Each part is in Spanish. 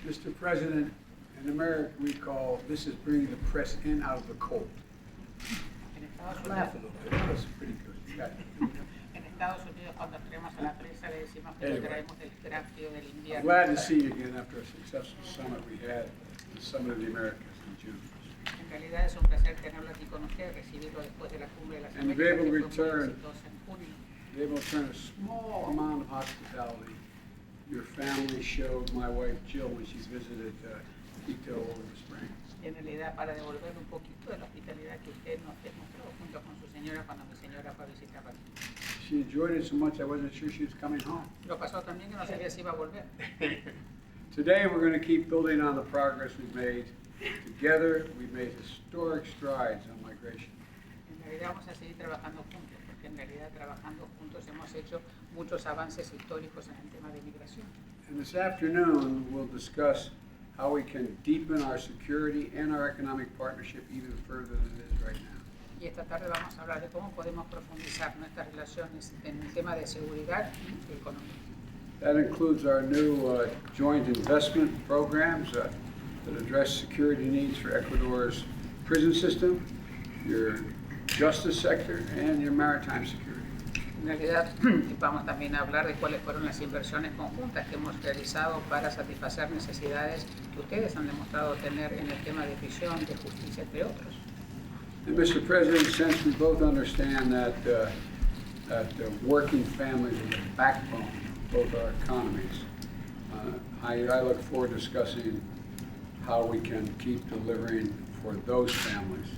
Mr. President, in America we call this is bringing the press in out of the cold. En Estados Laugh a Unidos, little bit. That was pretty good. Yeah. en Estados Unidos cuando traemos a la prensa le decimos que lo traemos del gran frío del I'm invierno. glad to see you again after a successful summit we had, the Summit of the Americas in June. En realidad es un placer tenerlo aquí con usted, recibirlo después de la cumbre de las And to be Américas, able to que fue muy return- exitosa en junio. Be able to turn a small amount of hospitality your family showed my wife Jill when she's visited Quito over the spring. En realidad, para devolver un poquito de la hospitalidad que usted nos demostró junto con su señora cuando mi señora fue a visitarla. She enjoyed it so much I wasn't sure she was coming home. Lo pasó también que no sabía si iba a volver. Today we're going to keep building on the progress we've made. Together we've made historic strides on migration. En realidad vamos a seguir trabajando juntos, porque en realidad trabajando juntos hemos hecho muchos avances históricos en el tema de migración. And this afternoon we'll discuss how we can deepen our security and our economic partnership even further than it is right now. Y esta tarde vamos a hablar de cómo podemos profundizar nuestras relaciones en el tema de seguridad y económica. That includes our new joint investment programs that address security needs for Ecuador's prison system, your justice sector, and your maritime security. En realidad vamos también a hablar de cuáles fueron las inversiones conjuntas que hemos realizado para satisfacer necesidades que ustedes han demostrado tener en el tema de prisión, de justicia, entre otros. And Mr. President, since we both understand that working families are the backbone of both our economies, I look forward to discussing how we can keep delivering for those families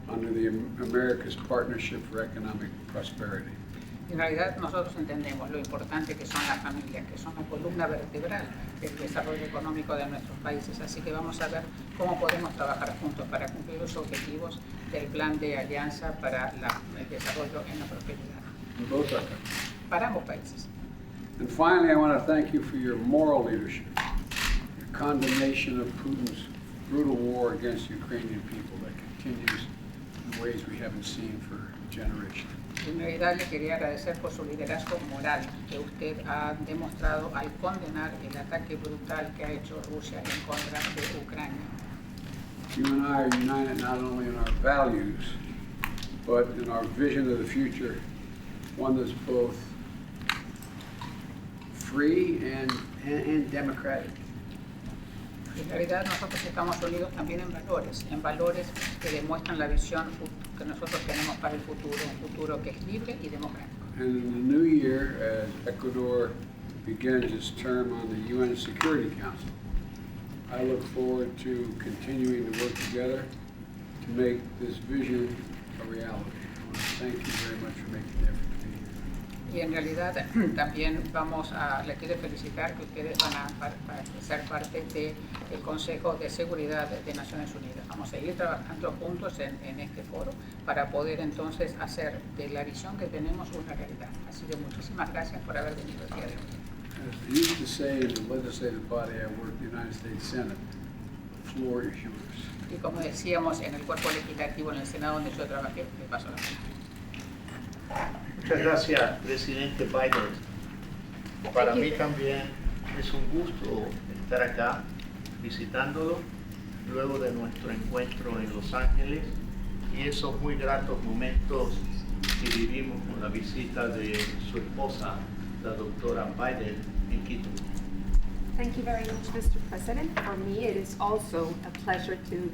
under the America's Partnership for Economic Prosperity. En realidad nosotros entendemos lo importante que son las familias, que son la columna vertebral del desarrollo económico de nuestros países. Así que vamos a ver cómo podemos trabajar juntos para cumplir los objetivos del plan de alianza para el desarrollo en la prosperidad. In both our countries. Para ambos países. And finally, I want to thank you for your moral leadership, your condemnation of Putin's brutal war against the Ukrainian people that continues in ways we haven't seen for generations. En realidad le quería agradecer por su liderazgo moral que usted ha demostrado al condenar el ataque brutal que ha hecho Rusia en contra de Ucrania. You and I are united not only in our values, but in our vision of the future, one that's both free and democratic. En realidad nosotros estamos unidos también en valores que demuestran la visión que nosotros tenemos para el futuro, un futuro que es libre y democrático. And in the new year, as Ecuador begins its term on the UN Security Council, I look forward to continuing to work together to make this vision a reality. I want to thank you very much for making the effort to be here. Y en realidad también le quiero felicitar que ustedes van a ser parte del Consejo de Seguridad de Naciones Unidas. Vamos a seguir trabajando juntos en este foro para poder entonces hacer de la visión que tenemos una realidad. Así que muchísimas gracias por haber venido el día de hoy. As they used to say in the legislative body I work in the United States Senate, the floor is yours. Y como decíamos en el cuerpo legislativo en el Senado donde yo trabajé, me paso la palabra. Muchas gracias, presidente Biden. Para mí también es un gusto estar acá visitándolo luego de nuestro encuentro en Los Ángeles y esos muy gratos momentos que vivimos con la visita de su esposa, la doctora Biden, en Quito. Thank you very much, Mr. President. For me, it is also a pleasure to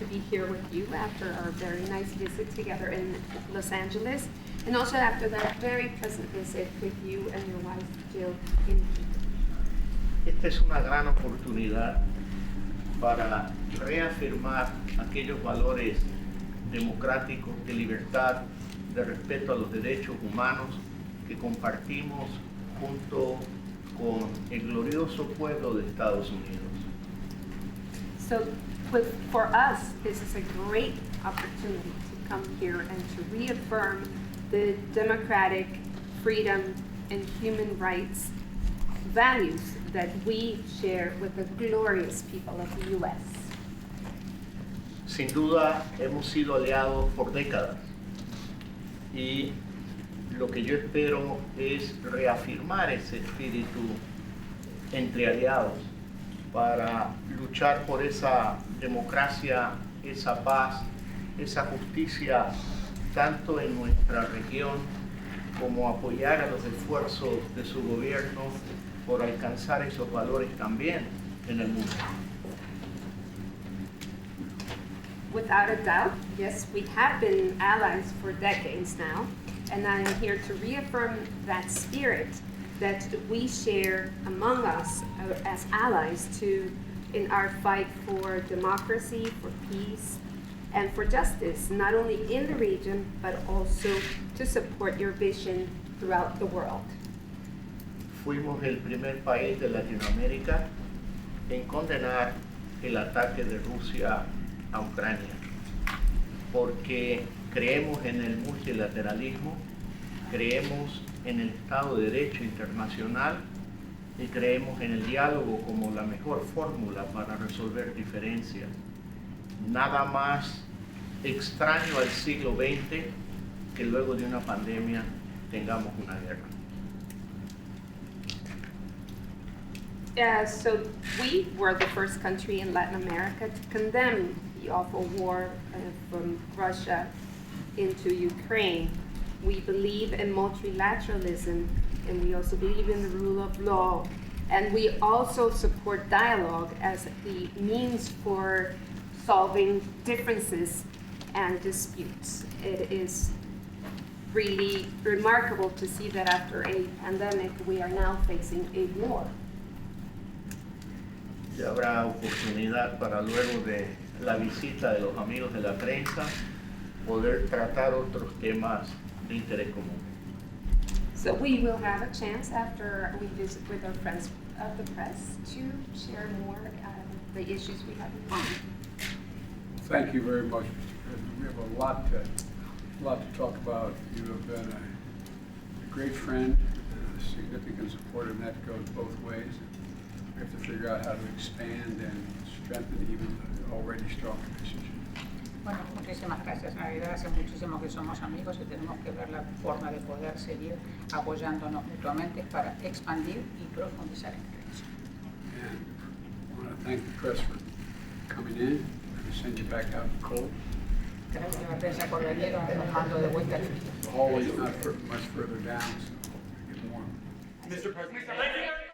be here with you after our very nice visit together in Los Angeles, and also after that very pleasant visit with you and your wife Jill in Quito. Esta es una gran oportunidad para reafirmar aquellos valores democráticos, de libertad, de respeto a los derechos humanos que compartimos junto con el glorioso pueblo de Estados Unidos. So for us, this is a great opportunity to come here and to reaffirm the democratic, freedom, and human rights values that we share with the glorious people of the U.S. Sin duda hemos sido aliados por décadas y lo que yo espero es reafirmar ese espíritu entre aliados para luchar por esa democracia, esa paz, esa justicia, tanto en nuestra región como apoyar a los esfuerzos de su gobierno por alcanzar esos valores también en el mundo. Without a doubt, yes, we have been allies for decades now, and I'm here to reaffirm that spirit that we share among us as allies in our fight for democracy, for peace, and for justice, not only in the region, but also to support your vision throughout the world. Fuimos el primer país de Latinoamérica en condenar el ataque de Rusia a Ucrania, porque creemos en el multilateralismo, creemos en el Estado de Derecho internacional y creemos en el diálogo como la mejor fórmula para resolver diferencias. Nada más extraño al siglo XX que luego de una pandemia tengamos una guerra. So we were the first country in Latin America to condemn the awful war from Russia into Ukraine. We believe in multilateralism, and we also believe in the rule of law. And we also support dialogue as the means for solving differences and disputes. It is really remarkable to see that after a pandemic, we are now facing a war. Ya habrá oportunidad para luego de la visita de los amigos de la prensa poder tratar otros temas de interés común. So we will have a chance after we visit with our friends of the press to share more the issues we have in common. Thank you very much, Mr. President. We have a lot to talk about. You have been a great friend, a significant supporter, and that goes both ways. We have to figure out how to expand and strengthen even the already strong relationship. Bueno, muchísimas gracias. En realidad hace muchísimo que somos amigos y tenemos que ver la forma de poder seguir apoyándonos mutuamente para expandir y profundizar entre ellos. And I want to thank the press for coming in. I'm going to send you back out cold. Gracias a la prensa por venir, nos mando de vuelta al frío. The hallway's not much further down, so we get warm. Mr. President.